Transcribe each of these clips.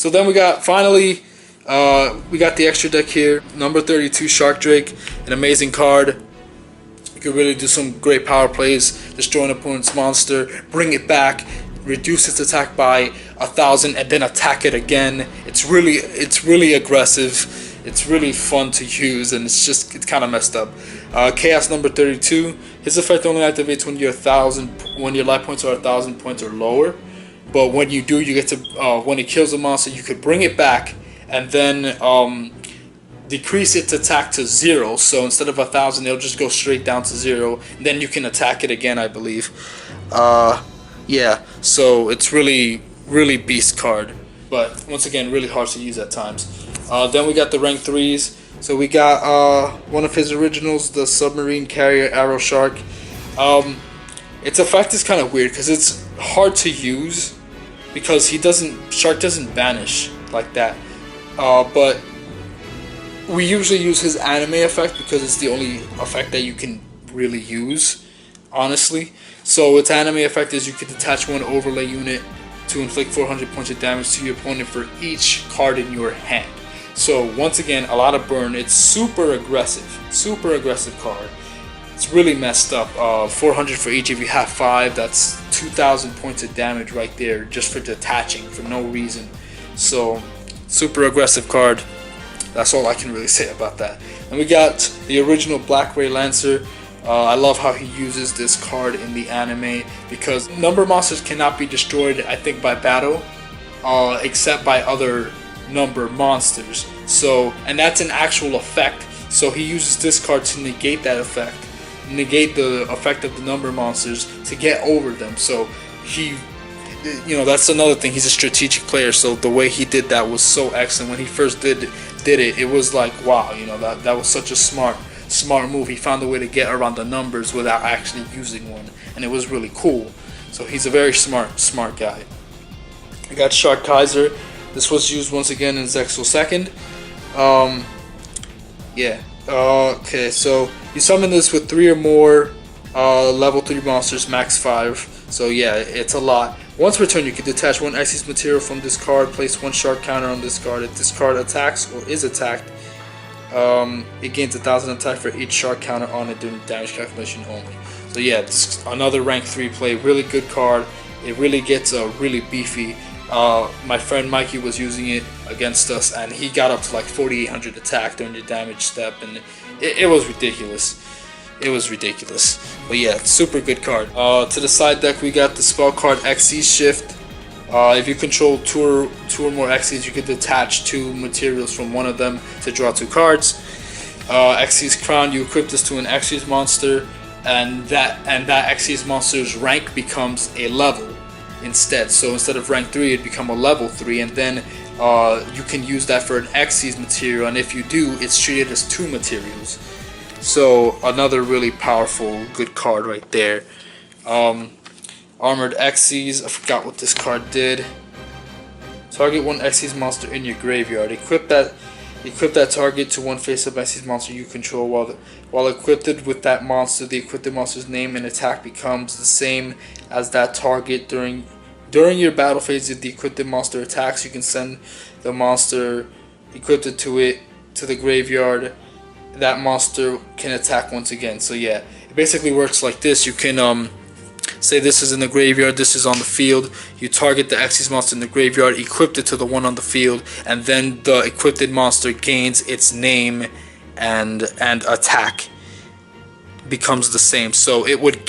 So then we got finally we got the extra deck here. Number 32 Shark Drake, an amazing card. You can really do some great power plays, destroy an opponent's monster, bring it back, reduce its attack by 1,000, and then attack it again. It's really aggressive. It's really fun to use, and it's kind of messed up. Chaos number 32. His effect only activates when your life points are 1,000 points or lower. But when you do, you get to when it kills a monster, you could bring it back and then decrease its attack to 0. So instead of 1,000, it'll just go straight down to 0. And then you can attack it again, I believe. Yeah. So it's really beast card, but once again, really hard to use at times. Then we got the rank 3s. So we got one of his originals, the Submarine Carrier Arrow Shark. Its effect is kind of weird because it's hard to use because Shark doesn't banish like that. But we usually use his anime effect because it's the only effect that you can really use, honestly. So its anime effect is you can detach one overlay unit to inflict 400 points of damage to your opponent for each card in your hand. So once again, a lot of burn. It's super aggressive card. It's really messed up. 400 for each. If you have 5, that's 2,000 points of damage right there just for detaching for no reason. So super aggressive card. That's all I can really say about that. And we got the original Black Ray Lancer. I love how he uses this card in the anime because number monsters cannot be destroyed, I think, by battle, except by other number monsters. So, and that's an actual effect. So he uses this card to negate that effect, negate the effect of the number monsters to get over them. So that's another thing. He's a strategic player. So the way he did that was so excellent. When he first did it, it was like, wow, that was such a smart move. He found a way to get around the numbers without actually using one, and it was really cool. So he's a very smart guy. I got Shark Kaiser. This was used once again in Zexal 2nd. Okay, so you summon this with 3 or more level 3 monsters, max 5. So yeah, it's a lot. Once per turn, you can detach 1 Xyz material from this card, place 1 shark counter on this card. If this card attacks or is attacked, it gains 1,000 attack for each shark counter on it during damage calculation only. So yeah, this is another rank 3 play. Really good card. It really gets really beefy. My friend Mikey was using it against us, and he got up to like 4,800 attack during the damage step, and it was ridiculous. It was ridiculous. But yeah, super good card. To the side deck, we got the spell card Xyz Shift. If you control 2 or more Xyz, you can detach 2 materials from one of them to draw 2 cards. Xyz Crown, you equip this to an Xyz monster, and that Xyz monster's rank becomes a level instead. So instead of rank 3, it'd become a level 3, and then you can use that for an Xyz material, and if you do, it's treated as 2 materials. So another really powerful, good card right there. Armored Xyz, I forgot what this card did. Target 1 Xyz monster in your graveyard. Equip that target to 1 face-up Xyz monster you control. While equipped with that monster, the equipped monster's name and attack becomes the same as that target. During your battle phase, if the equipped monster attacks, you can send the monster equipped to it to the graveyard. That monster can attack once again. So yeah, it basically works like this. You can say this is in the graveyard, this is on the field. You target the Xyz monster in the graveyard, equip it to the one on the field, and then the equipped monster gains its name and attack becomes the same. So it would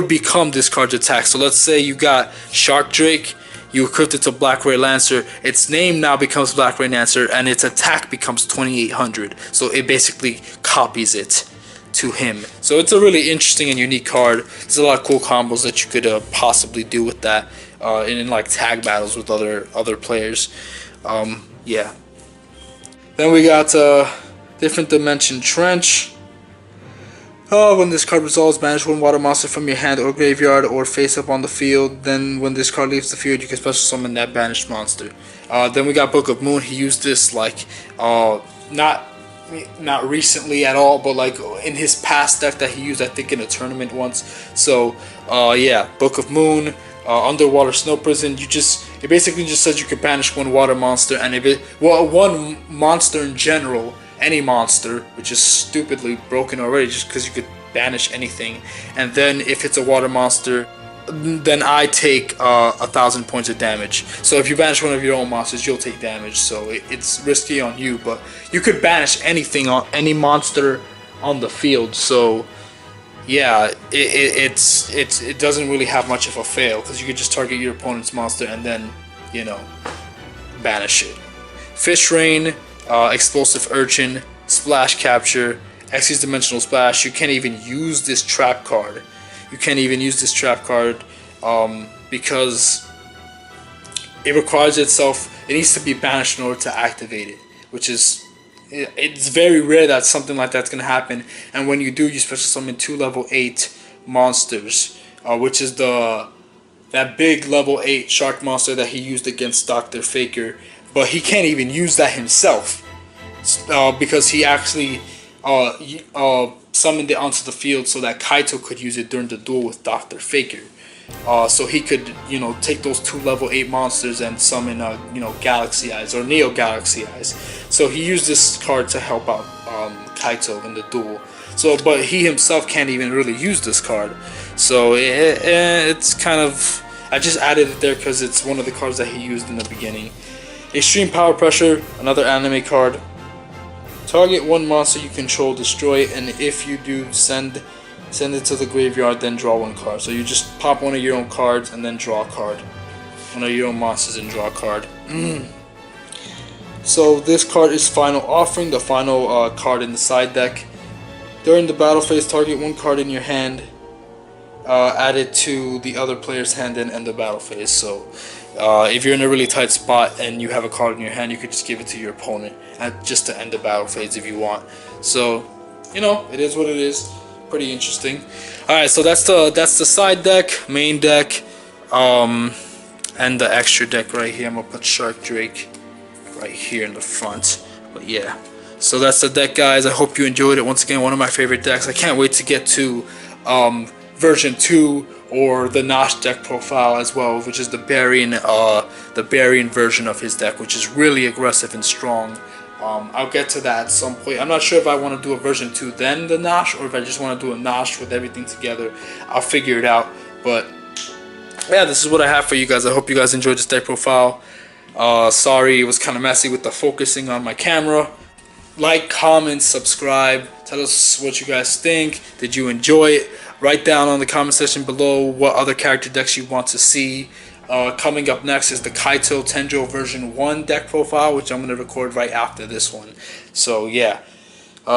become this card's attack. So let's say you got Shark Drake, you equipped it to Black Ray Lancer, its name now becomes Black Ray Lancer, and its attack becomes 2,800. So it basically copies it to him. So it's a really interesting and unique card. There's a lot of cool combos that you could possibly do with that in like tag battles with other players. Yeah. Then we got Different Dimension Trench. When this card resolves, banish 1 water monster from your hand or graveyard or face up on the field. Then when this card leaves the field, you can special summon that banished monster. Then we got Book of Moon. He used this like not recently at all, but like in his past deck that he used, I think, in a tournament once. So yeah, Book of Moon, Underwater Snow Prison. It basically just says you can banish one water monster, and if it one monster in general, any monster, which is stupidly broken already, just because you could banish anything. And then if it's a water monster, then I take 1,000 points of damage. So if you banish one of your own monsters, you'll take damage. So it's risky on you, but you could banish anything on any monster on the field. So yeah, it doesn't really have much of a fail, because you could just target your opponent's monster and then, you know, banish it. Fish Rain, Explosive Urchin, Splash Capture, Xyz Dimensional Splash. You can't even use this trap card. Because it requires itself. It needs to be banished in order to activate it, which is, it's very rare that something like that's gonna happen. And when you do, you special summon 2 level 8 monsters, which is that big level 8 shark monster that he used against Dr. Faker. But he can't even use that himself, because he actually summoned it onto the field so that Kaito could use it during the duel with Dr. Faker. So he could, you know, take those 2 level 8 monsters and summon, you know, Galaxy Eyes or Neo Galaxy Eyes. So he used this card to help out Kaito in the duel. So, but he himself can't even really use this card. So it's kind of, I just added it there because it's one of the cards that he used in the beginning. Extreme Power Pressure, another anime card. Target one monster you control, destroy it, and if you do, send it to the graveyard, then draw 1 card. So you just pop one of your own cards and then draw a card. One of your own monsters and draw a card. So this card is Final Offering, the final card in the side deck. During the battle phase, target 1 card in your hand, add it to the other player's hand, and end the battle phase. So if you're in a really tight spot and you have a card in your hand, you could just give it to your opponent just to end the battle phase if you want. So, you know, it is what it is. Pretty interesting. Alright, so that's the side deck, main deck, and the extra deck right here. I'm gonna put Shark Drake right here in the front. But yeah, so that's the deck, guys. I hope you enjoyed it. Once again, one of my favorite decks. I can't wait to get to version 2 or the Nash deck profile as well, which is the Barian version of his deck, which is really aggressive and strong. I'll get to that at some point. I'm not sure if I want to do a version 2 then the Nash, or if I just want to do a Nash with everything together. I'll figure it out. But yeah, this is what I have for you guys. I hope you guys enjoyed this deck profile. Sorry it was kind of messy with the focusing on my camera. Like, comment, subscribe. Tell us what you guys think. Did you enjoy it? Write down on the comment section below what other character decks you want to see. Coming up next is the Kaito Tenjo version 1 deck profile, which I'm going to record right after this one. So yeah,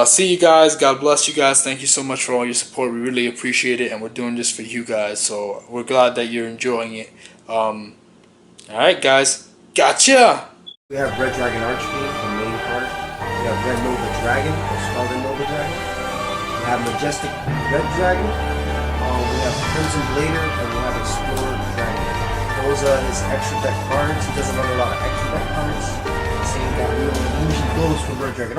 see you guys. God bless you guys. Thank you so much for all your support. We really appreciate it, and we're doing this for you guys. So we're glad that you're enjoying it. Alright guys, gotcha! We have Red Dragon Archfiend, the main card. We have Red Nova Dragon, or Scarlet Nova Dragon. We have Majestic Red Dragon. We have Crimson Blader, and we have Explorer Dragon. Those are his extra deck cards. He doesn't run a lot of extra deck cards. Saying that we only usually goes for Red Dragon